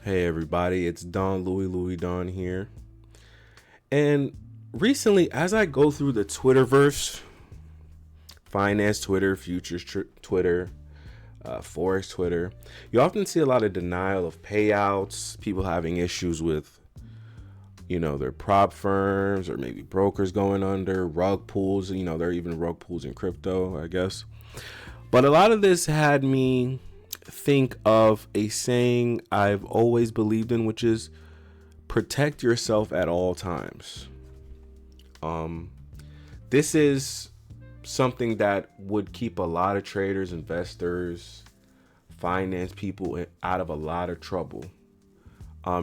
Hey everybody, it's Don Louis Don here. And recently, as I go through the Twitterverse, finance Twitter, futures Twitter, forex Twitter, you often see a lot of denial of payouts, people having issues with, their prop firms or maybe brokers going under, rug pools, there are even rug pools in crypto, I guess. But a lot of this had me think of a saying I've always believed in, which is protect yourself at all times. This is something that would keep a lot of traders, investors, finance people out of a lot of trouble.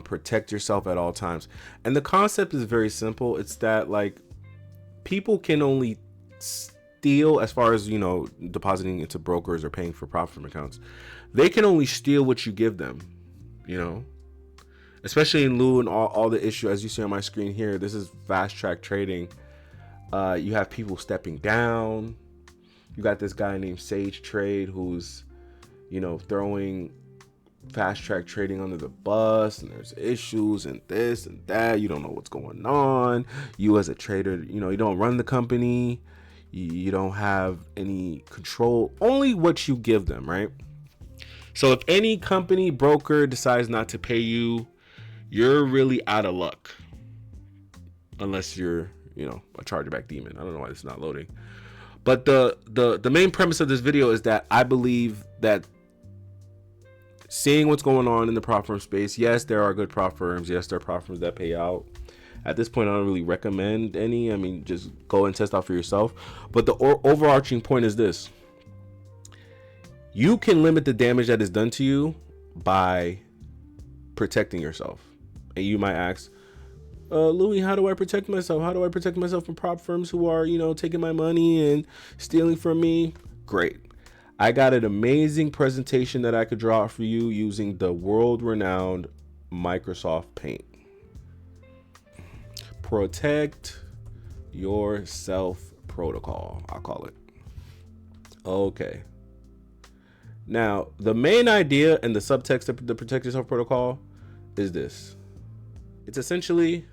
Protect yourself at all times. And the concept is very simple. It's that people can only steal, as far as depositing into brokers or paying for Propfirm accounts, they can only steal what you give them, especially in lieu and all the issue as you see on my screen here. This is fast track trading. You have people stepping down. You got this guy named Sage Trade who's throwing fast track trading under the bus, and there's issues and this and that. You don't know what's going on. You as a trader, you don't run the company. You don't have any control, only what you give them, right? So if any company, broker decides not to pay you, you're really out of luck. Unless you're, a chargeback demon. I don't know why it's not loading. But the main premise of this video is that I believe that seeing what's going on in the prop firm space, yes, there are good prop firms. Yes, there are prop firms that pay out. At this point, I don't really recommend any. I mean, just go and test out for yourself. But the overarching point is this. You can limit the damage that is done to you by protecting yourself. And you might ask, Louis, how do I protect myself? How do I protect myself from prop firms who are, taking my money and stealing from me? Great. I got an amazing presentation that I could draw out for you using the world-renowned Microsoft Paint. Protect yourself protocol, I'll call it. Okay. Now, the main idea and the subtext of the protect yourself protocol is this. It's essentially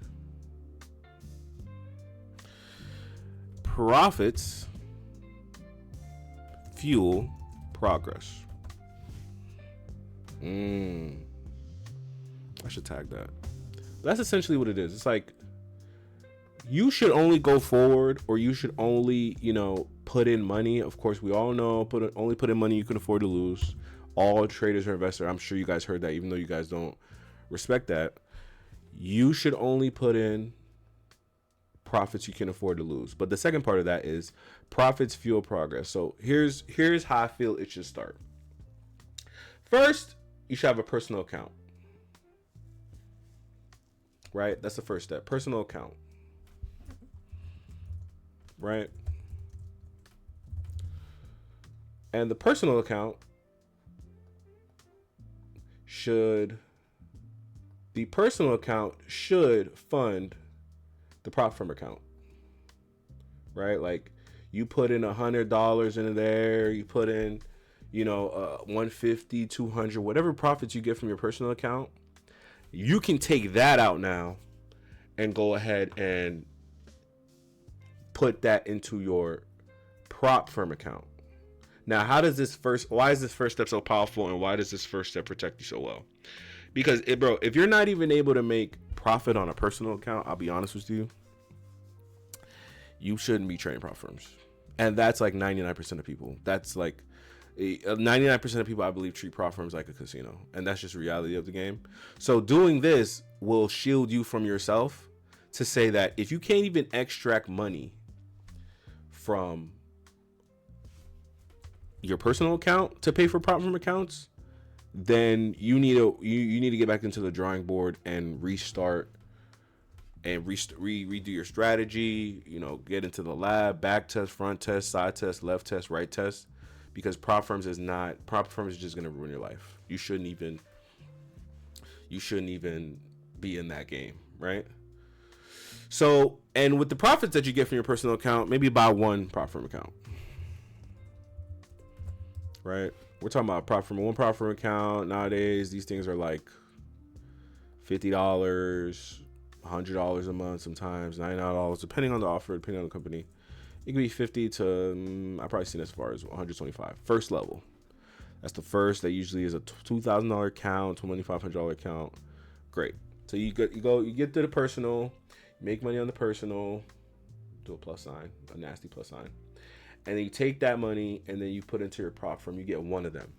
profits fuel progress. I should tag that. That's essentially what it is. It's like you should only go forward, or you should only, put in money. Of course, we all know only put in money you can afford to lose. All traders or investors, I'm sure you guys heard that, even though you guys don't respect that. You should only put in profits you can afford to lose. But the second part of that is profits fuel progress. So here's how I feel it should start. First, you should have a personal account. Right? That's the first step. Personal account. Right? And the personal account should fund the Propfirm account. Right? Like you put in $100 in there, you put in, 150, 200, whatever profits you get from your personal account, you can take that out now and go ahead and put that into your Propfirm account. Now, why is this first step so powerful, and why does this first step protect you so well? Because, if you're not even able to make profit on a personal account, I'll be honest with you, you shouldn't be trading prop firms. And that's like 99% of people. That's like 99% of people, I believe, treat prop firms like a casino. And that's just reality of the game. So doing this will shield you from yourself to say that if you can't even extract money from your personal account to pay for prop firm accounts, then you need to get back into the drawing board and restart and redo your strategy. Get into the lab, back test, front test, side test, left test, right test, because prop firms is just going to ruin your life. You shouldn't even be in that game, right? So, and with the profits that you get from your personal account, maybe buy one Propfirm account, right? We're talking about one Propfirm account nowadays. These things are like $50, $100 a month, sometimes $99, depending on the offer, depending on the company. It could be 50 to I've probably seen as far as 125. First level. That's the first. That usually is a $2,000 account, $2,500 account. Great. So you get to the personal, make money on the personal, do a plus sign, a nasty plus sign, and then you take that money and then you put into your prop firm. You get one of them.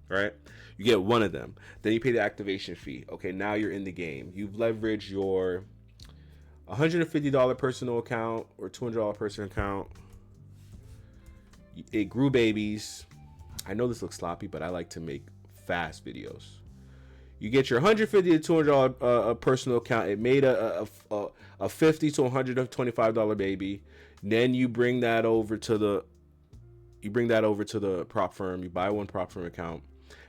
Right? You get one of them. Then you pay the activation fee. Okay, now you're in the game. You've leveraged your $150 personal account or $200 personal account. It grew babies. I know this looks sloppy, but I like to make fast videos. You get your $150 to $200 personal account. It made a $50 to $125 baby. Then you bring that over to the prop firm. You buy one prop firm account,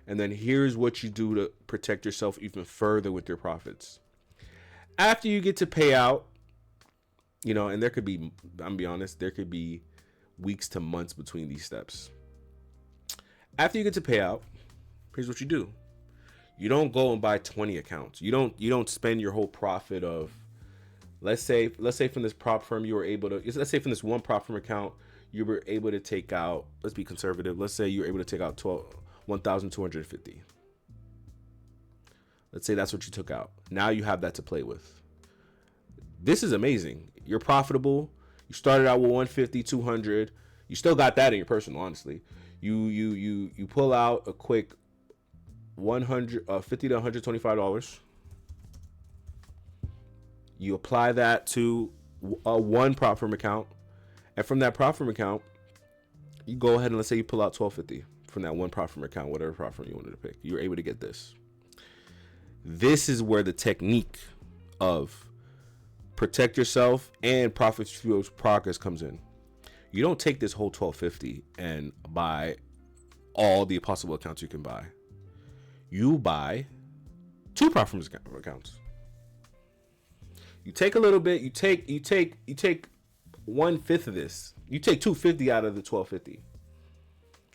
and then here's what you do to protect yourself even further with your profits. After you get to pay out, and there could be, I'm gonna be honest, there could be weeks to months between these steps. After you get to pay out, here's what you do. You don't go and buy 20 accounts. You don't spend your whole profit of, let's say from this prop firm you were able to, let's say from this one prop firm account you were able to take out, let's be conservative, let's say you were able to take out $1,250. Let's say that's what you took out. Now you have that to play with. This is amazing. You're profitable. You started out with 150, 200. You still got that in your personal, honestly. You pull out a quick $50 to $125. You apply that to one prop firm account, and from that prop firm account, you go ahead and let's say you pull out $1,250 from that one prop firm account, whatever prop firm you wanted to pick. You were able to get this. This is where the technique of protect yourself and profit fuels progress comes in. You don't take this whole $1,250 and buy all the possible accounts you can buy. You buy 2 prop firm accounts. You take a little bit. You take 1/5 of this. You take $250 out of the $1,250,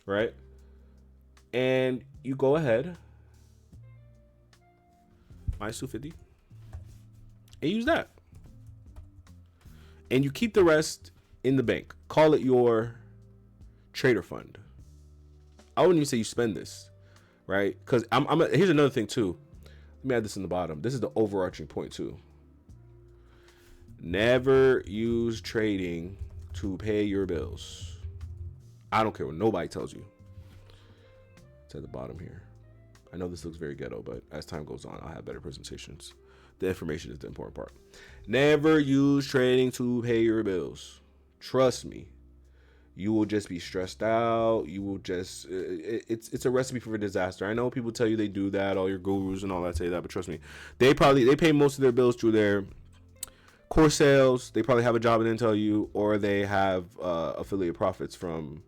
right? And you go ahead, minus $250, and use that. And you keep the rest in the bank. Call it your trader fund. I wouldn't even say you spend this, right? Because here's another thing too. Let me add this in the bottom. This is the overarching point too. Never use trading to pay your bills. I don't care what nobody tells you. It's at the bottom here. I know this looks very ghetto, but as time goes on, I'll have better presentations. The information is the important part. Never use trading to pay your bills. Trust me. You will just be stressed out. You will just, it's a recipe for disaster. I know people tell you they do that, all your gurus and all that say that, but trust me, they pay most of their bills through their course sales. They probably have a job and didn't tell you, or they have affiliate profits from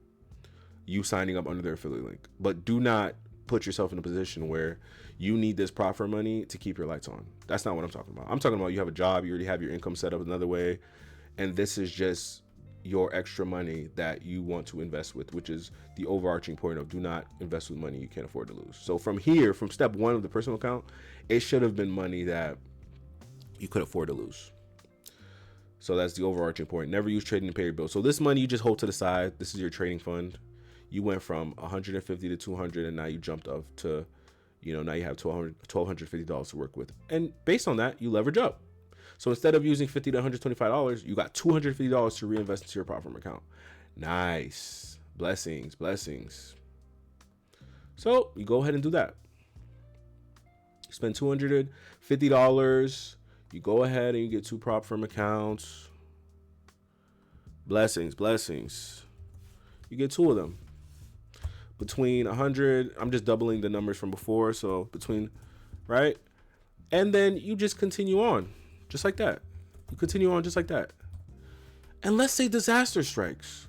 you signing up under their affiliate link. But do not put yourself in a position where you need this profit money to keep your lights on. That's not what I'm talking about. I'm talking about you have a job, you already have your income set up another way, and this is just your extra money that you want to invest with, which is the overarching point of do not invest with money you can't afford to lose. So from step 1 of the personal account, it should have been money that you could afford to lose. So that's the overarching point. Never use trading to pay your bills. So this money you just hold to the side. This is your trading fund. You went from 150 to 200, and now you jumped up to, now you have $1,250 to work with. And based on that, you leverage up. So instead of using $50 to $125, you got $250 to reinvest into your Propfirm account. Nice. Blessings. So you go ahead and do that. You spend $250. You go ahead and you get 2 Propfirm accounts. Blessings. You get 2 of them. Between 100, I'm just doubling the numbers from before. So between, right? And then you just continue on. Just like that. You continue on just like that. And let's say disaster strikes.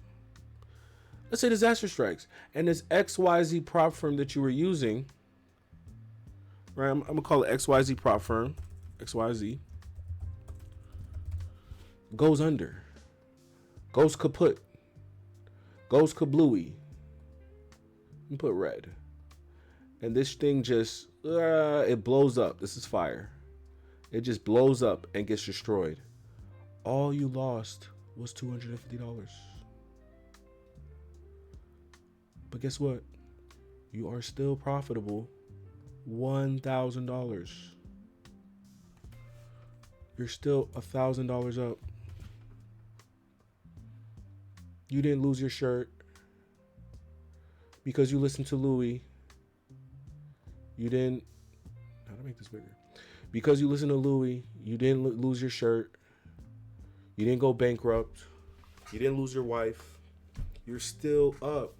And this XYZ prop firm that you were using, right? I'm going to call it XYZ prop firm. XYZ. Goes under. Goes kaput. Goes kablooey. You put red. And this thing just it blows up. This is fire. It just blows up and gets destroyed. All you lost was $250. But guess what? You are still profitable. $1,000. You're still $1,000 up. You didn't lose your shirt because you listened to Louis. You didn't. How to make this bigger? Because you listened to Louis, you didn't lose your shirt. You didn't go bankrupt. You didn't lose your wife. You're still up.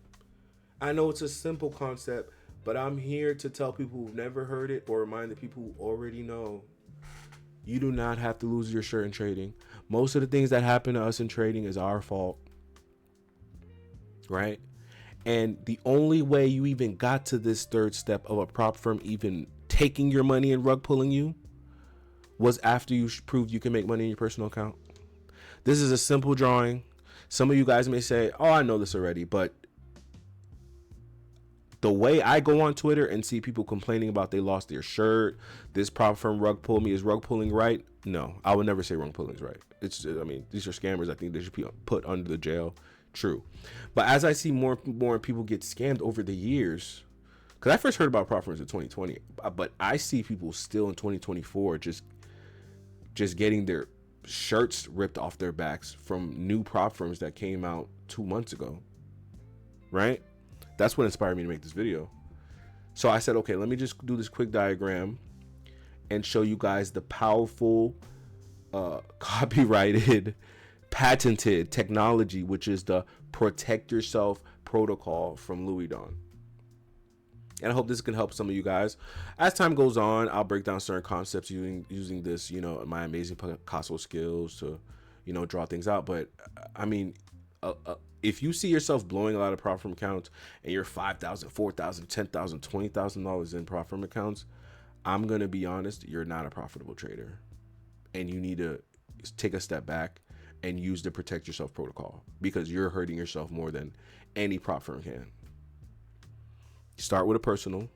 I know it's a simple concept, but I'm here to tell people who've never heard it or remind the people who already know. You do not have to lose your shirt in trading. Most of the things that happen to us in trading is our fault. Right? And the only way you even got to this third step of a prop firm even taking your money and rug pulling you was after you proved you can make money in your personal account. This is a simple drawing. Some of you guys may say, oh, I know this already, but the way I go on Twitter and see people complaining about they lost their shirt, this prop firm rug pulled me, is rug pulling right? No, I would never say rug pulling is right. It's, I mean, these are scammers. I think they should be put under the jail. True. But as I see more people get scammed over the years, because I first heard about prop firms in 2020, but I see people still in 2024 just getting their shirts ripped off their backs from new prop firms that came out 2 months ago. Right? That's what inspired me to make this video. So I said, okay, let me just do this quick diagram and show you guys the powerful copyrighted patented technology, which is the protect yourself protocol from Louis Don. And I hope this can help some of you guys. As time goes on, I'll break down certain concepts using this, my amazing Picasso skills to, draw things out. But I mean, if you see yourself blowing a lot of prop firm accounts and you're $5,000, $4,000, $10,000, $20,000 in prop firm accounts, I'm going to be honest, you're not a profitable trader. And you need to take a step back and use the protect yourself protocol, because you're hurting yourself more than any prop firm can. Start with a personal,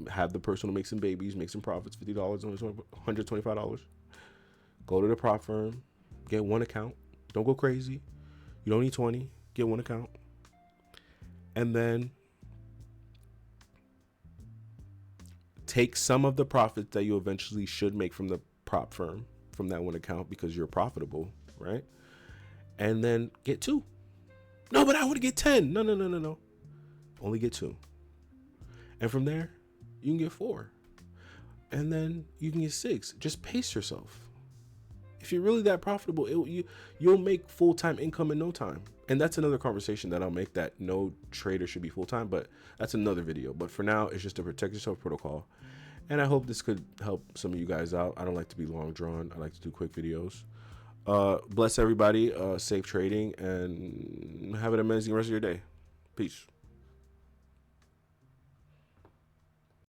have the personal make some babies, make some profits, $50, $125. Go to the prop firm, get one account. Don't go crazy. You don't need 20. Get one account. And then take some of the profits that you eventually should make from the prop firm from that one account, because you're profitable, right? And then get 2. No, but I want to get 10. No. Only get 2. And from there, you can get 4. And then you can get 6. Just pace yourself. If you're really that profitable, you'll make full-time income in no time. And that's another conversation that I'll make, that no trader should be full-time, but that's another video. But for now, it's just a protect yourself protocol. And I hope this could help some of you guys out. I don't like to be long drawn. I like to do quick videos. Bless everybody. Safe trading, and have an amazing rest of your day. Peace.